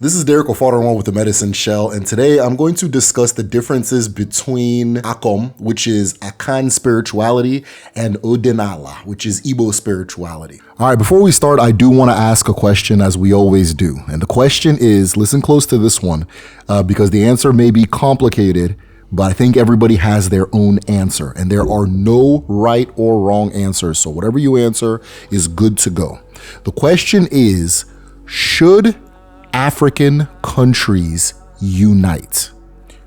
This is Derek Ofaronwa with the Medicine Shell, and today I'm going to discuss the differences between Akom, which is Akan spirituality, and Odinala, which is Igbo spirituality. All right, before we start, I do want to ask a question, as we always do. And the question is, listen close to this one, because the answer may be complicated, but I think everybody has their own answer, and there are no right or wrong answers. So whatever you answer is good to go. The question is, should African countries unite?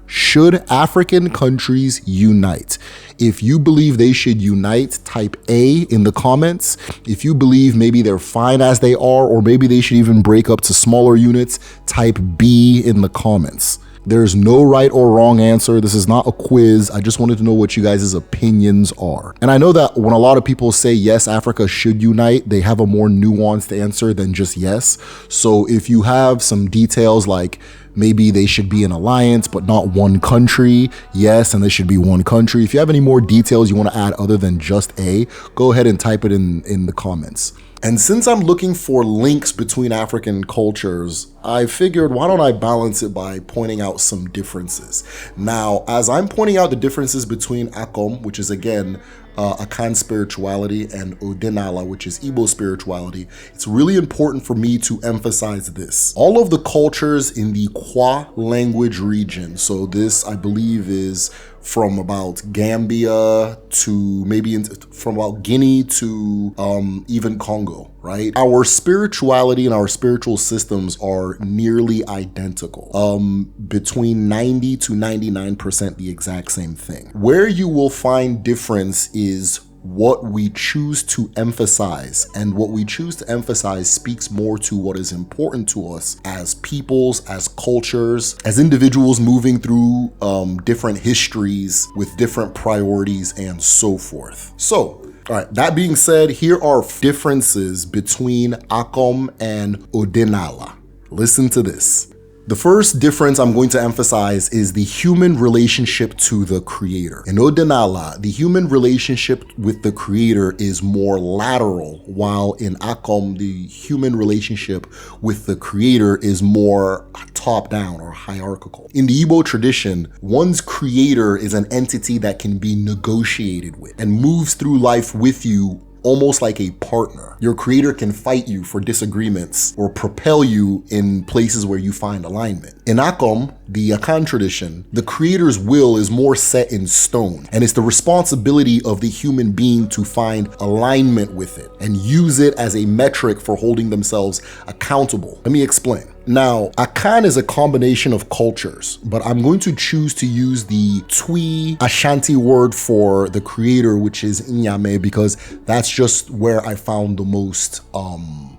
Should African countries unite? If you believe they should unite, type A in the comments. If you believe maybe they're fine as they are, or maybe they should even break up to smaller units, type B in the comments. There's no right or wrong answer. This is not a quiz. I just wanted to know what you guys' opinions are. And I know that when a lot of people say yes, Africa should unite, they have a more nuanced answer than just yes. So if you have some details like maybe they should be an alliance but not one country, yes, and they should be one country. If you have any more details you want to add other than just A, go ahead and type it in the comments. And since I'm looking for links between African cultures, I figured why don't I balance it by pointing out some differences. Now, as I'm pointing out the differences between Akom, which is again Akan spirituality, and Odinala, which is Igbo spirituality, it's really important for me to emphasize this. All of the cultures in the Kwa language region, so this I believe is from about Gambia to maybe from about Guinea to even Congo, right? Our spirituality and our spiritual systems are nearly identical. Between 90 to 99% the exact same thing. Where you will find difference is what we choose to emphasize, and what we choose to emphasize speaks more to what is important to us as peoples, as cultures, as individuals moving through different histories with different priorities and so forth. So, all right, that being said, here are differences between Akom and Odinala. Listen to this. The first difference I'm going to emphasize is the human relationship to the creator. In Odinala, the human relationship with the creator is more lateral, while in Akom, the human relationship with the creator is more top-down or hierarchical. In the Igbo tradition, one's creator is an entity that can be negotiated with and moves through life with you almost like a partner. Your creator can fight you for disagreements or propel you in places where you find alignment. In Akom, the Akan tradition, the creator's will is more set in stone, and it's the responsibility of the human being to find alignment with it and use it as a metric for holding themselves accountable. Let me explain. Now, Akan is a combination of cultures, but I'm going to choose to use the Twi Ashanti word for the creator, which is Inyame, because that's just where I found the most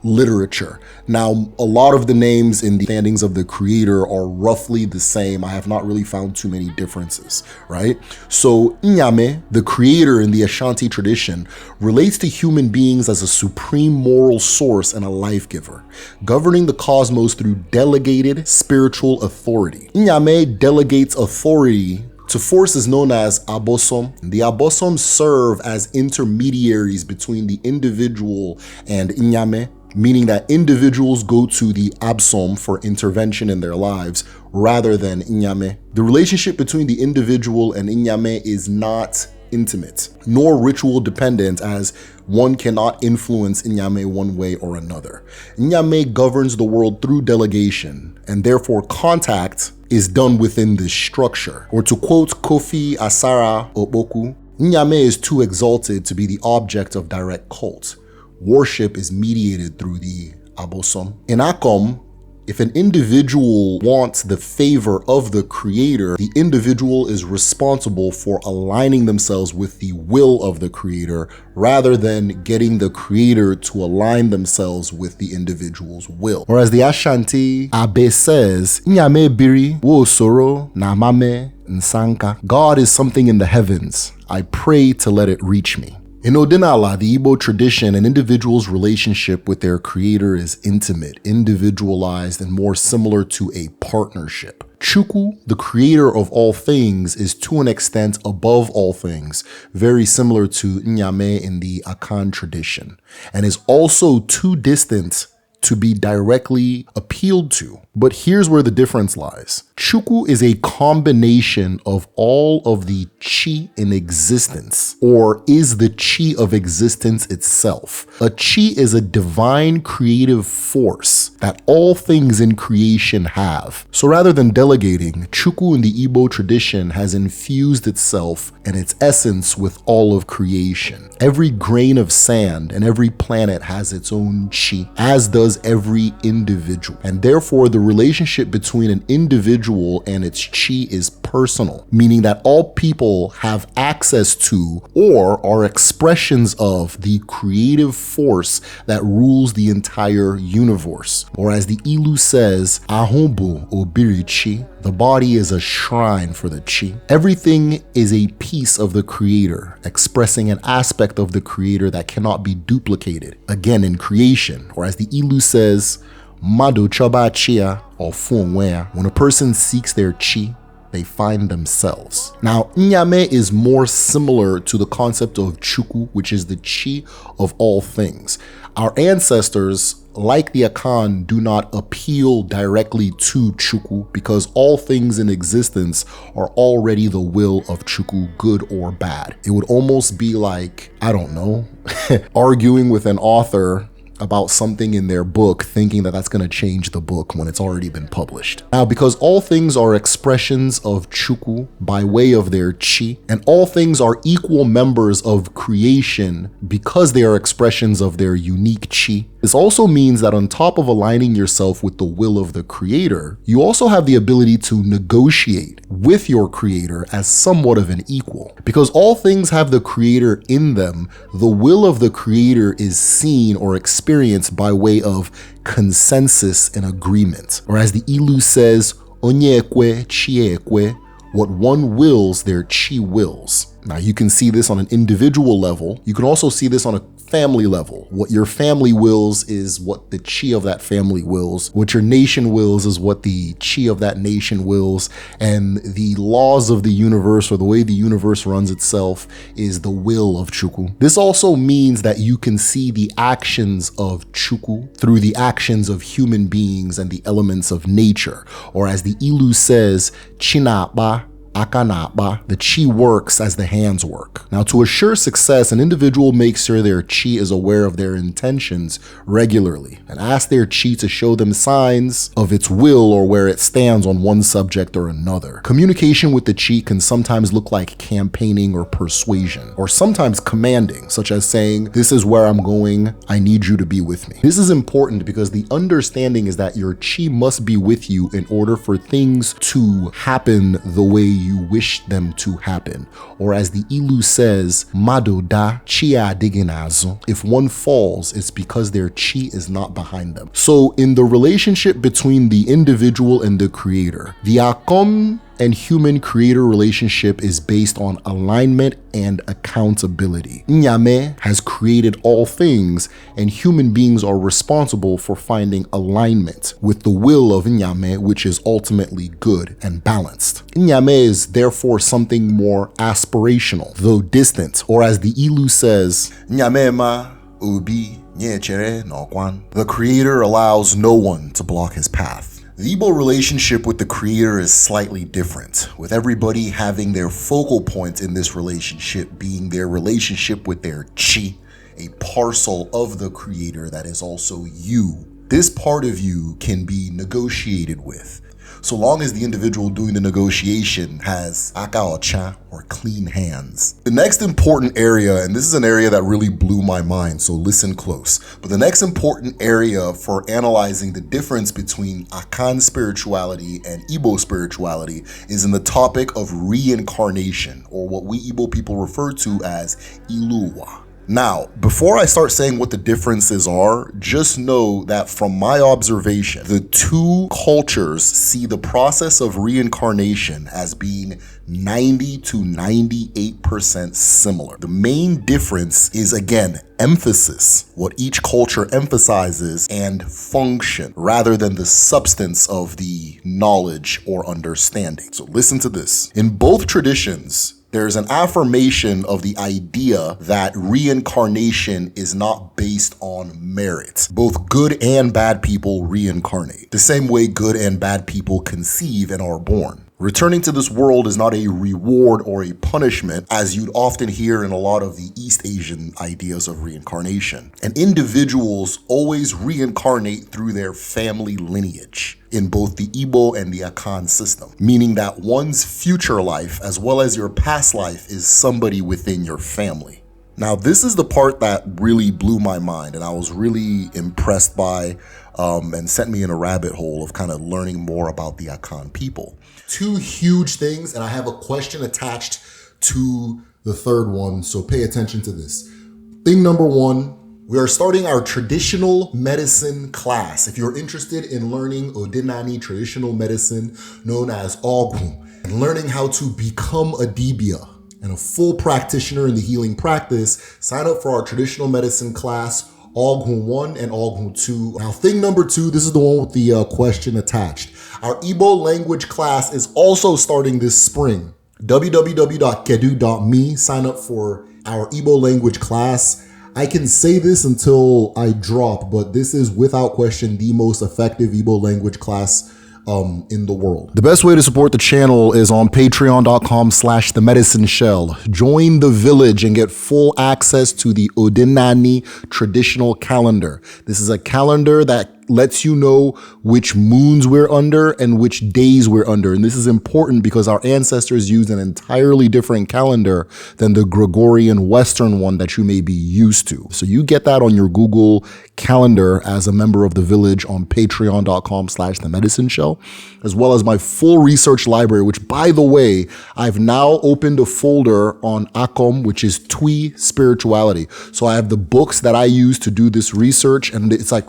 literature. Now, a lot of the names in the standings of the creator are roughly the same. I have not really found too many differences, right? So Inyame, the creator in the Ashanti tradition, relates to human beings as a supreme moral source and a life giver, governing the cosmos through delegated spiritual authority. Inyame delegates authority to forces known as Abosom. The Abosom serve as intermediaries between the individual and Inyame, meaning that individuals go to the Absom for intervention in their lives rather than Inyame. The relationship between the individual and Inyame is not intimate, nor ritual dependent, as one cannot influence Inyame one way or another. Inyame governs the world through delegation, and therefore contact is done within this structure. Or to quote Kofi Asara Opoku, Inyame is too exalted to be the object of direct cult. Worship is mediated through the Abosom. In Akom, if an individual wants the favor of the creator, the individual is responsible for aligning themselves with the will of the creator rather than getting the creator to align themselves with the individual's will. Whereas the Ashanti Abe says, Nyame biri wo soro na mame nsanka. God is something in the heavens. I pray to let it reach me. In Odinala, the Igbo tradition, an individual's relationship with their creator is intimate, individualized, and more similar to a partnership. Chukwu, the creator of all things, is to an extent above all things, very similar to Nyame in the Akan tradition, and is also too distant to be directly appealed to. But here's where the difference lies. Chukwu is a combination of all of the chi in existence, or is the chi of existence itself. A chi is a divine creative force that all things in creation have. So rather than delegating, Chukwu in the Igbo tradition has infused itself and its essence with all of creation. Every grain of sand and every planet has its own chi, as does every individual. And therefore, the relationship between an individual and its chi is personal, meaning that all people have access to or are expressions of the creative force that rules the entire universe. Or as the Ilu says, Ahombo obiri chi, the body is a shrine for the chi. Everything is a piece of the creator, expressing an aspect of the creator that cannot be duplicated, again in creation. Or as the Ilu says, Mado choba chia or funwea. When a person seeks their chi, they find themselves. Now, Nyame is more similar to the concept of Chukwu, which is the chi of all things. Our ancestors, like the Akan, do not appeal directly to Chukwu because all things in existence are already the will of Chukwu, good or bad. It would almost be like, I don't know, arguing with an author about something in their book, thinking that that's going to change the book when it's already been published. Now, because all things are expressions of Chukwu by way of their chi, and all things are equal members of creation because they are expressions of their unique chi, this also means that on top of aligning yourself with the will of the creator, you also have the ability to negotiate with your creator as somewhat of an equal. Because all things have the creator in them, the will of the creator is seen or experienced by way of consensus and agreement. Or as the Ilu says, Onye ekwe, chi ekwe, what one wills, their chi wills. Now you can see this on an individual level. You can also see this on a family level. What your family wills is what the chi of that family wills. What your nation wills is what the chi of that nation wills. And the laws of the universe, or the way the universe runs itself, is the will of Chukwu. This also means that you can see the actions of Chukwu through the actions of human beings and the elements of nature. Or as the Ilu says, Chinapa, Akan, the chi works as the hands work. Now, to assure success, an individual makes sure their chi is aware of their intentions regularly and asks their chi to show them signs of its will or where it stands on one subject or another. Communication with the chi can sometimes look like campaigning or persuasion, or sometimes commanding, such as saying, "This is where I'm going, I need you to be with me." This is important because the understanding is that your chi must be with you in order for things to happen the way you wish them to happen. Or as the Ilu says, Mado da chia diginazo. If one falls, it's because their chi is not behind them. So in the relationship between the individual and the creator, the Akom and human creator relationship is based on alignment and accountability. Nyame has created all things, and human beings are responsible for finding alignment with the will of Nyame, which is ultimately good and balanced. Nyame is therefore something more aspirational, though distant, or as the Ilu says, Nyame ma ubi nye chere no kwan. The creator allows no one to block his path. The Igbo relationship with the creator is slightly different, with everybody having their focal point in this relationship being their relationship with their chi, a parcel of the creator that is also you. This part of you can be negotiated with, so long as the individual doing the negotiation has aka or clean hands. The next important area, and this is an area that really blew my mind, so listen close, but the next important area for analyzing the difference between Akan spirituality and Igbo spirituality is in the topic of reincarnation, or what we Igbo people refer to as Iluwa. Now, before I start saying what the differences are, just know that from my observation, the two cultures see the process of reincarnation as being 90 to 98% similar. The main difference is, again, emphasis, what each culture emphasizes, and function, rather than the substance of the knowledge or understanding. So listen to this. In both traditions, There's an affirmation of the idea that reincarnation is not based on merit. Both good and bad people reincarnate, the same way good and bad people conceive and are born. Returning to this world is not a reward or a punishment, as you'd often hear in a lot of the East Asian ideas of reincarnation. And individuals always reincarnate through their family lineage in both the Igbo and the Akan system, meaning that one's future life, as well as your past life, is somebody within your family. Now, this is the part that really blew my mind, and I was really impressed by and sent me in a rabbit hole of kind of learning more about the Akan people. Two huge things, and I have a question attached to the third one, so pay attention to this. Thing number one, we are starting our traditional medicine class. If you're interested in learning Odinani traditional medicine, known as Akom, and learning how to become a dibia and a full practitioner in the healing practice, sign up for our traditional medicine class, Akom 1 and Akom 2. Now, thing number 2, this is the one with the question attached. Our Igbo language class is also starting this spring. www.kedu.me, sign up for our Igbo language class. I can say this until I drop, but this is without question the most effective Igbo language class in the world. The best way to support the channel is on patreon.com/themedicineshell. Join the village and get full access to the Odinani traditional calendar. This is a calendar that lets you know which moons we're under and which days we're under. And this is important because our ancestors used an entirely different calendar than the Gregorian Western one that you may be used to. So you get that on your Google Calendar as a member of the village on patreon.com/themedicineshell, as well as my full research library, which, by the way, I've now opened a folder on Akom, which is Twi spirituality. So I have the books that I use to do this research, and it's like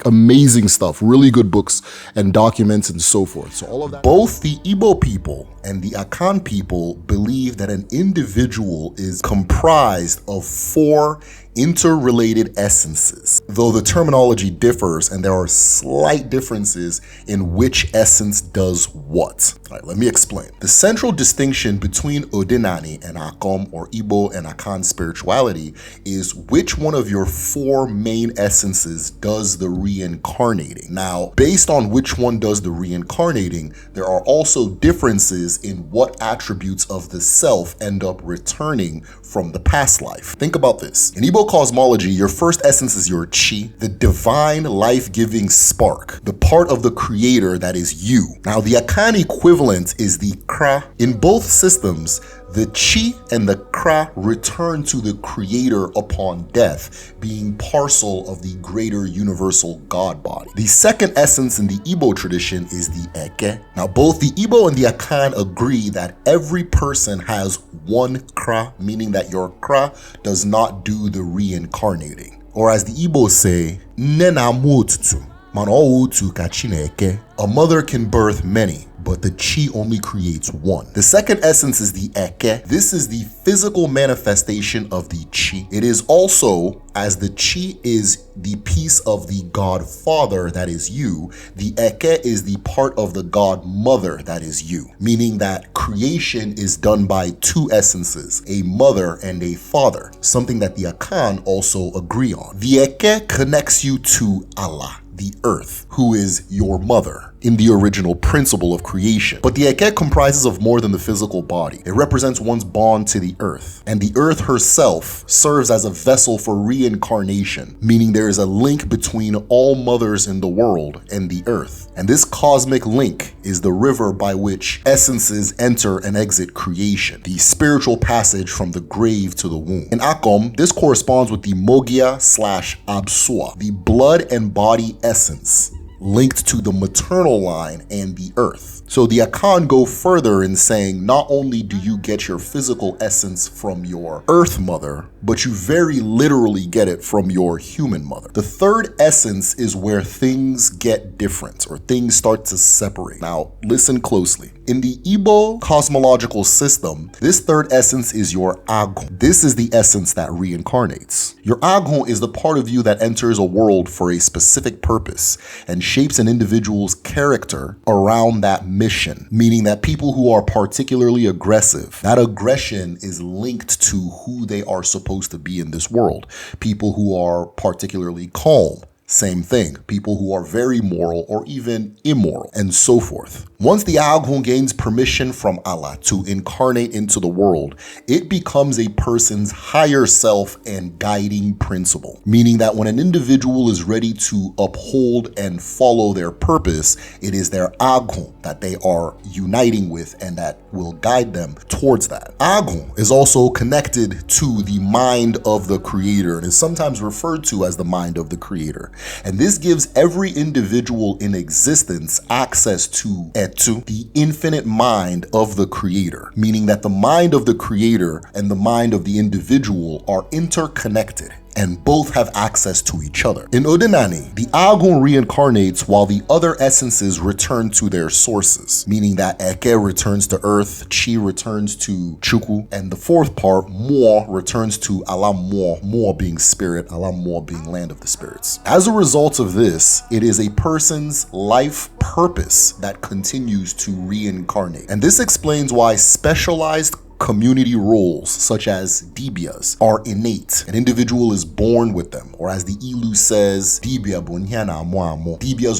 amazing stuff, really good books and documents and so forth. So all of that. Both the Igbo people and the Akan people believe that an individual is comprised of 4 interrelated essences, though the terminology differs and there are slight differences in which essence does what. All right, let me explain. The central distinction between Odinani and Akom, or Igbo and Akan spirituality, is which one of your 4 main essences does the reincarnating. Now, based on which one does the reincarnating, there are also differences in what attributes of the self end up returning from the past life. Think about this. In Igbo cosmology, your first essence is your chi, the divine life-giving spark, the part of the creator that is you. Now, the Akan equivalent is the kra. In both systems, the chi and the kra return to the creator upon death, being parcel of the greater universal God body. The second essence in the Igbo tradition is the eke. Now, both the Igbo and the Akan agree that every person has one kra, meaning that your kra does not do the reincarnating. Or as the Igbo say, nena mututu, man otu ka Chineke. A mother can birth many, but the chi only creates one. The second essence is the eke. This is the physical manifestation of the chi. It is also, as the chi is the piece of the God Father that is you, the eke is the part of the God Mother that is you, meaning that creation is done by 2 essences, a mother and a father, something that the Akan also agree on. The eke connects you to Allah, the earth, who is your mother in the original principle of creation. But the Eke comprises of more than the physical body. It represents one's bond to the earth, and the earth herself serves as a vessel for reincarnation, meaning there is a link between all mothers in the world and the earth. And this cosmic link is the river by which essences enter and exit creation, the spiritual passage from the grave to the womb. In Akom, this corresponds with the Mogia/Absua, the blood and body essence, linked to the maternal line and the earth. So the Akan go further in saying not only do you get your physical essence from your earth mother, but you very literally get it from your human mother. The third essence is where things get different, or things start to separate. Now, listen closely. In the Igbo cosmological system, this third essence is your Akom. This is the essence that reincarnates. Your Akom is the part of you that enters a world for a specific purpose and shapes an individual's character around that mission, meaning that people who are particularly aggressive, that aggression is linked to who they are supposed to be in this world. People who are particularly calm, same thing. People who are very moral or even immoral, and so forth. Once the Akom gains permission from Allah to incarnate into the world, it becomes a person's higher self and guiding principle, meaning that when an individual is ready to uphold and follow their purpose, it is their Akom that they are uniting with and that will guide them towards that. Akom is also connected to the mind of the Creator and is sometimes referred to as the mind of the Creator. And this gives every individual in existence access to the infinite mind of the Creator, meaning that the mind of the Creator and the mind of the individual are interconnected and both have access to each other. In Odinani, the Akom reincarnates while the other essences return to their sources, meaning that Eke returns to Earth, Chi returns to Chukwu, and the fourth part, Mo, returns to Alam Mo, Mo being spirit, Alam Mo being land of the spirits. As a result of this, it is a person's life purpose that continues to reincarnate. And this explains why specialized community roles such as dibias are innate. An individual is born with them, or as the Ilu says, dibias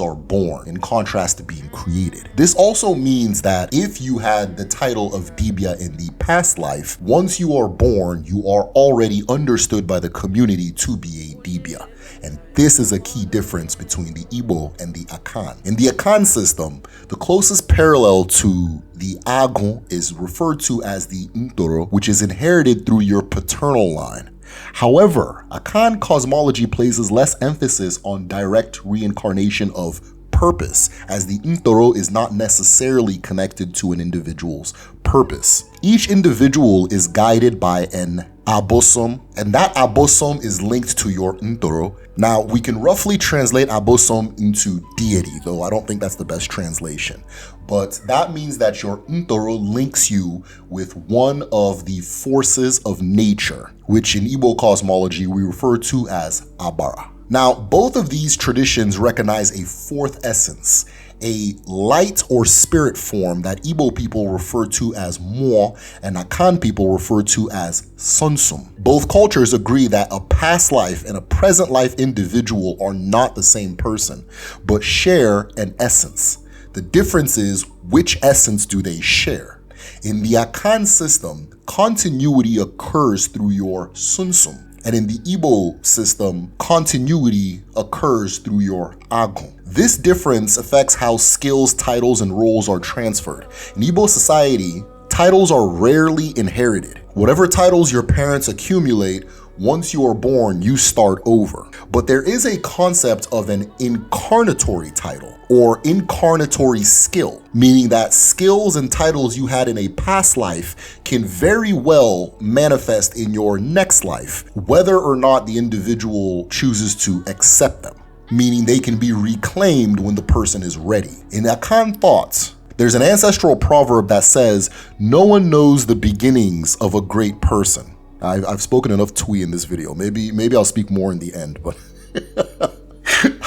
are born, in contrast to being created. This also means that if you had the title of dibia in the past life, once you are born, you are already understood by the community to be a dibia. And this is a key difference between the Igbo and the Akan. In the Akan system, the closest parallel to the Akom is referred to as the Ntoro, which is inherited through your paternal line. However, Akan cosmology places less emphasis on direct reincarnation of purpose, as the Ntoro is not necessarily connected to an individual's purpose. Each individual is guided by an abosom, and that abosom is linked to your Ntoro. Now, we can roughly translate abosom into deity, though I don't think that's the best translation. But that means that your Ntoro links you with one of the forces of nature, which in Igbo cosmology we refer to as Abara. Now, both of these traditions recognize a fourth essence, a light or spirit form that Igbo people refer to as Mo and Akan people refer to as Sunsum. Both cultures agree that a past life and a present life individual are not the same person, but share an essence. The difference is which essence do they share. In the Akan system, continuity occurs through your Sunsum. And in the Igbo system, continuity occurs through your Akom. This difference affects how skills, titles, and roles are transferred. In Igbo society, titles are rarely inherited. Whatever titles your parents accumulate, once you are born, you start over. But there is a concept of an incarnatory title or incarnatory skill, meaning that skills and titles you had in a past life can very well manifest in your next life, whether or not the individual chooses to accept them, meaning they can be reclaimed when the person is ready. In Akan thoughts, there's an ancestral proverb that says, "No one knows the beginnings of a great person." I've spoken enough Twi in this video. Maybe I'll speak more in the end, but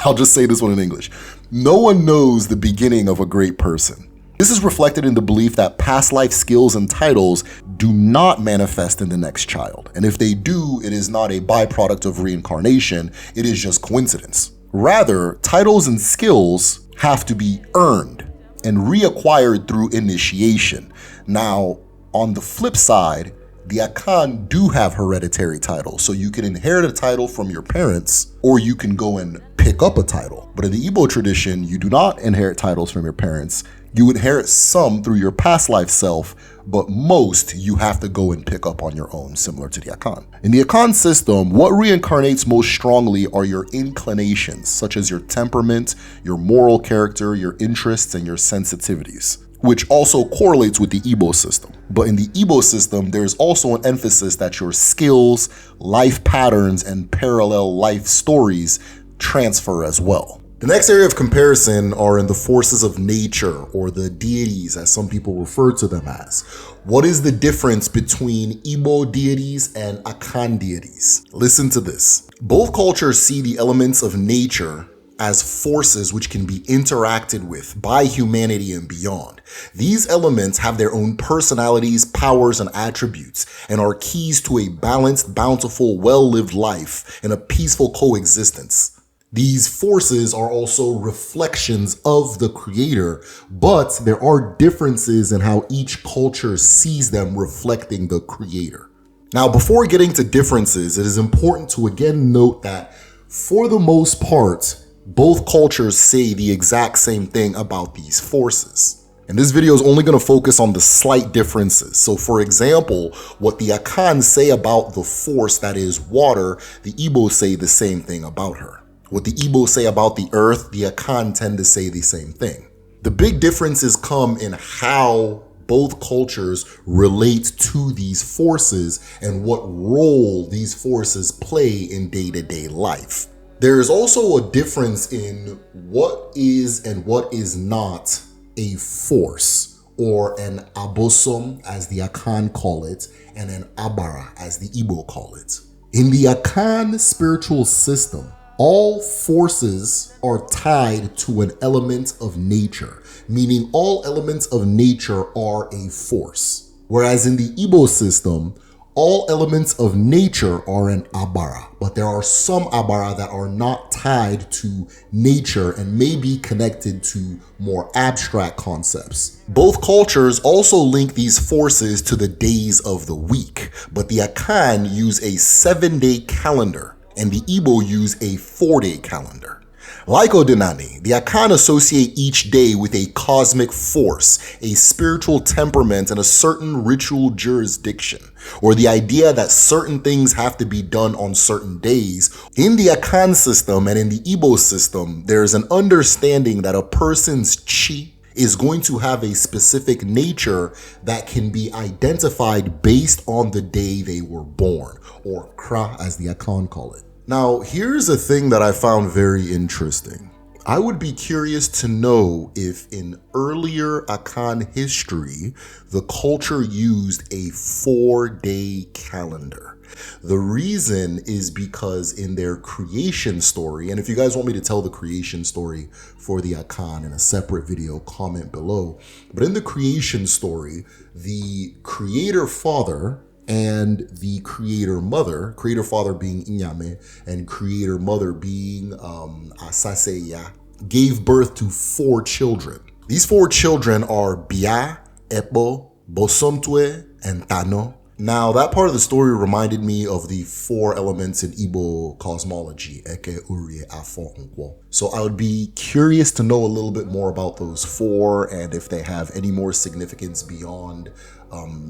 I'll just say this one in English. No one knows the beginning of a great person. This is reflected in the belief that past life skills and titles do not manifest in the next child. And if they do, it is not a byproduct of reincarnation, it is just coincidence. Rather, titles and skills have to be earned and reacquired through initiation. Now, on the flip side, the Akan do have hereditary titles, so you can inherit a title from your parents, or you can go and pick up a title. But in the Igbo tradition, you do not inherit titles from your parents. You inherit some through your past life self, but most you have to go and pick up on your own, similar to the Akan. In the Akan system, what reincarnates most strongly are your inclinations, such as your temperament, your moral character, your interests, and your sensitivities, which also correlates with the Igbo system. But in the Igbo system, there's also an emphasis that your skills, life patterns, and parallel life stories transfer as well. The next area of comparison are in the forces of nature, or the deities as some people refer to them as. What is the difference between Igbo deities and Akan deities? Listen to this. Both cultures see the elements of nature as forces which can be interacted with by humanity and beyond. These elements have their own personalities, powers, and attributes, and are keys to a balanced, bountiful, well-lived life and a peaceful coexistence. These forces are also reflections of the creator, but there are differences in how each culture sees them reflecting the creator. Now, before getting to differences, it is important to again note that for the most part, both cultures say the exact same thing about these forces. And this video is only going to focus on the slight differences. So for example, what the Akan say about the force that is water, the Igbo say the same thing about her. What the Igbo say about the earth, the Akan tend to say the same thing. The big differences come in how both cultures relate to these forces and what role these forces play in day-to-day life. There is also a difference in what is and what is not a force, or an abosom as the Akan call it, and an abara as the Igbo call it. In the Akan spiritual system, all forces are tied to an element of nature, meaning all elements of nature are a force. Whereas in the Igbo system, all elements of nature are an abara, but there are some abara that are not tied to nature and may be connected to more abstract concepts. Both cultures also link these forces to the days of the week, but the Akan use a 7-day calendar and the Igbo use a 4-day calendar. Like Odinani, the Akan associate each day with a cosmic force, a spiritual temperament, and a certain ritual jurisdiction, or the idea that certain things have to be done on certain days. In the Akan system and in the Igbo system, there is an understanding that a person's chi is going to have a specific nature that can be identified based on the day they were born, or kra as the Akan call it. Now, here's a thing that I found very interesting. I would be curious to know if in earlier Akan history, the culture used a 4-day calendar. The reason is because in their creation story, and if you guys want me to tell the creation story for the Akan in a separate video, comment below. But in the creation story, the creator father and the creator father being Inyame and creator mother being Asaseya, gave birth to 4 children. These 4 children are Bia, Epo, Bosomtwe, and Tano. Now, that part of the story reminded me of the 4 elements in Igbo cosmology, Eke, Urie, Afo, Nkwo. So I would be curious to know a little bit more about those 4 and if they have any more significance beyond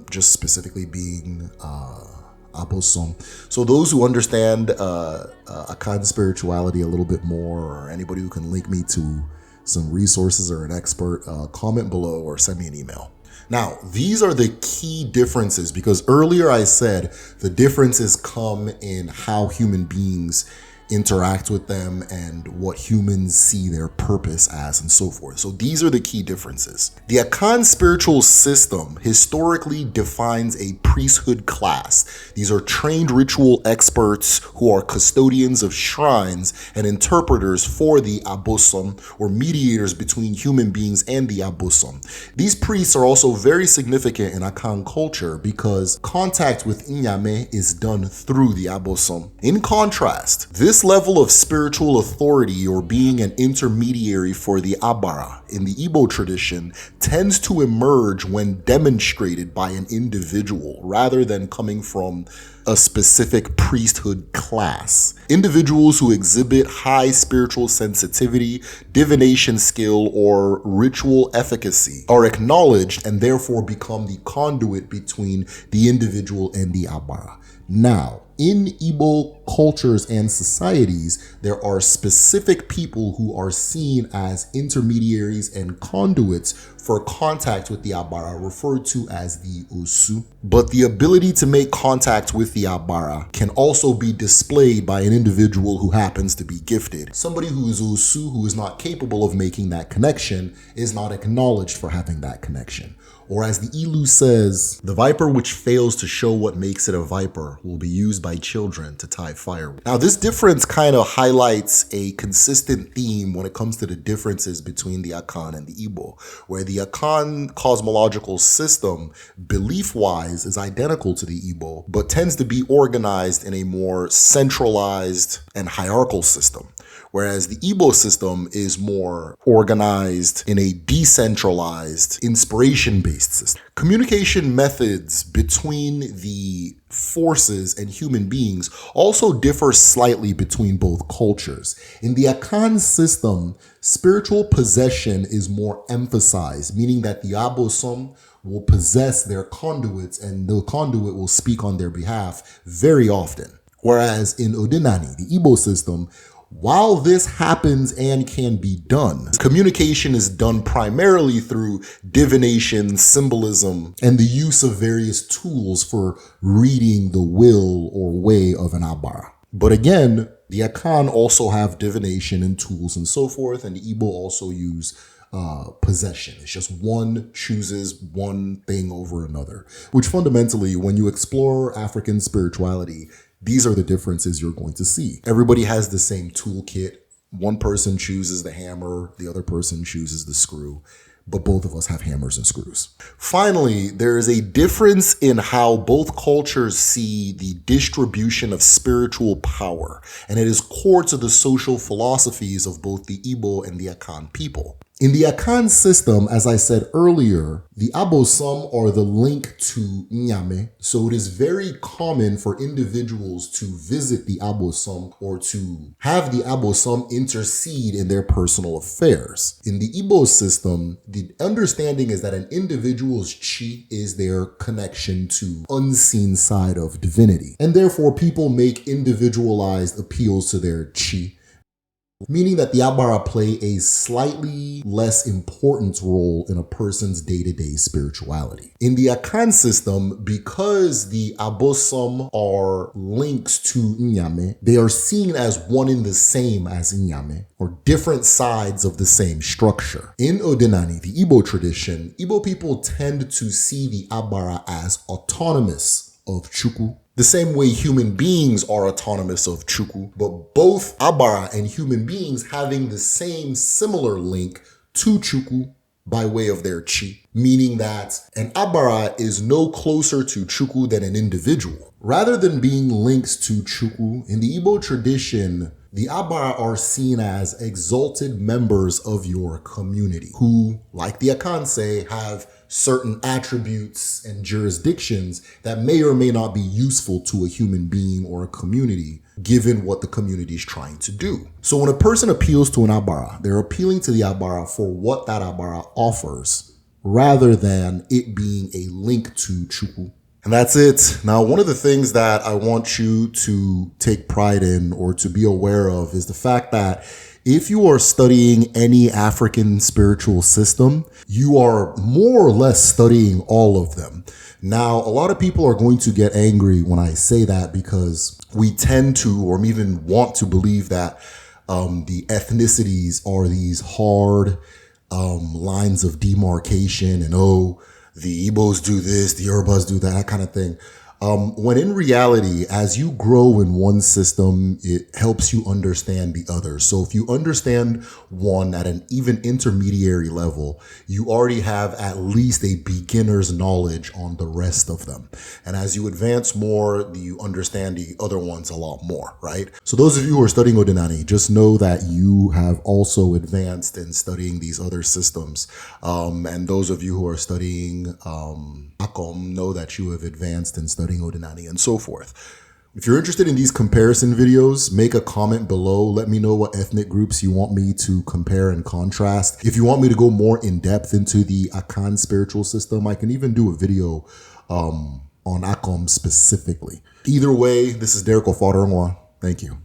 just specifically being Abosom. So those who understand Akan spirituality a little bit more, or anybody who can link me to some resources or an expert, comment below or send me an email. Now, these are the key differences, because earlier I said the differences come in how human beings interact with them and what humans see their purpose as and so forth. So these are the key differences. The Akan spiritual system historically defines a priesthood class. These are trained ritual experts who are custodians of shrines and interpreters for the abosom, or mediators between human beings and the abosom. These priests are also very significant in Akan culture because contact with Inyame is done through the abosom. In contrast, this level of spiritual authority, or being an intermediary for the abara in the Igbo tradition, tends to emerge when demonstrated by an individual rather than coming from a specific priesthood class. Individuals who exhibit high spiritual sensitivity, divination skill, or ritual efficacy are acknowledged and therefore become the conduit between the individual and the abara. Now, in Igbo cultures and societies, there are specific people who are seen as intermediaries and conduits for contact with the abara, referred to as the osu. But the ability to make contact with the abara can also be displayed by an individual who happens to be gifted. Somebody who is osu, who is not capable of making that connection, is not acknowledged for having that connection. Or as the Ilu says, the viper which fails to show what makes it a viper will be used by by children to tie firewood. Now, this difference kind of highlights a consistent theme when it comes to the differences between the Akan and the Igbo, where the Akan cosmological system, belief-wise, is identical to the Igbo, but tends to be organized in a more centralized and hierarchical system, whereas the Igbo system is more organized in a decentralized, inspiration-based system. Communication methods between the forces and human beings also differ slightly between both cultures. In the Akan system, spiritual possession is more emphasized, meaning that the abosom will possess their conduits and the conduit will speak on their behalf very often. Whereas in Odinani, the Igbo system, while this happens and can be done, communication is done primarily through divination, symbolism, and the use of various tools for reading the will or way of an Abara. But again, the Akan also have divination and tools and so forth, and the Igbo also use possession. It's just one chooses one thing over another, which fundamentally, when you explore African spirituality, these are the differences you're going to see. Everybody has the same toolkit. One person chooses the hammer, the other person chooses the screw, but both of us have hammers and screws. Finally, there is a difference in how both cultures see the distribution of spiritual power, and it is core to the social philosophies of both the Igbo and the Akan people. In the Akan system, as I said earlier, the abosom are the link to Nyame, so it is very common for individuals to visit the abosom or to have the abosom intercede in their personal affairs. In the Igbo system, the understanding is that an individual's chi is their connection to unseen side of divinity, and therefore people make individualized appeals to their chi, meaning that the Abara play a slightly less important role in a person's day-to-day spirituality. In the Akan system, because the abosom are linked to Nyame, they are seen as one and the same as Nyame, or different sides of the same structure. In Odinani, the Igbo tradition, Igbo people tend to see the Abara as autonomous of Chukwu, the same way human beings are autonomous of Chukwu, but both Abara and human beings having the same similar link to Chukwu by way of their chi, meaning that an Abara is no closer to Chukwu than an individual. Rather than being linked to Chukwu, in the Igbo tradition, the Abara are seen as exalted members of your community who, like the Akan say, have certain attributes and jurisdictions that may or may not be useful to a human being or a community, given what the community is trying to do. So when a person appeals to an Abara, they're appealing to the Abara for what that Abara offers, rather than it being a link to Chukwu. And that's it. Now, one of the things that I want you to take pride in or to be aware of is the fact that if you are studying any African spiritual system, you are more or less studying all of them. Now, a lot of people are going to get angry when I say that because we tend to, or even want to believe that the ethnicities are these hard lines of demarcation and, oh, the Igbos do this, the Yorubas do that kind of thing. When in reality, as you grow in one system, it helps you understand the other. So if you understand one at an even intermediary level, you already have at least a beginner's knowledge on the rest of them. And as you advance more, you understand the other ones a lot more, right? So those of you who are studying Odinani, just know that you have also advanced in studying these other systems. And those of you who are studying Akom, know that you have advanced in studying Odinani and so forth. If you're interested in these comparison videos, make a comment below. Let me know what ethnic groups you want me to compare and contrast. If you want me to go more in depth into the Akan spiritual system, I can even do a video on Akom specifically. Either way, this is Derek Ofadarongwa. Thank you.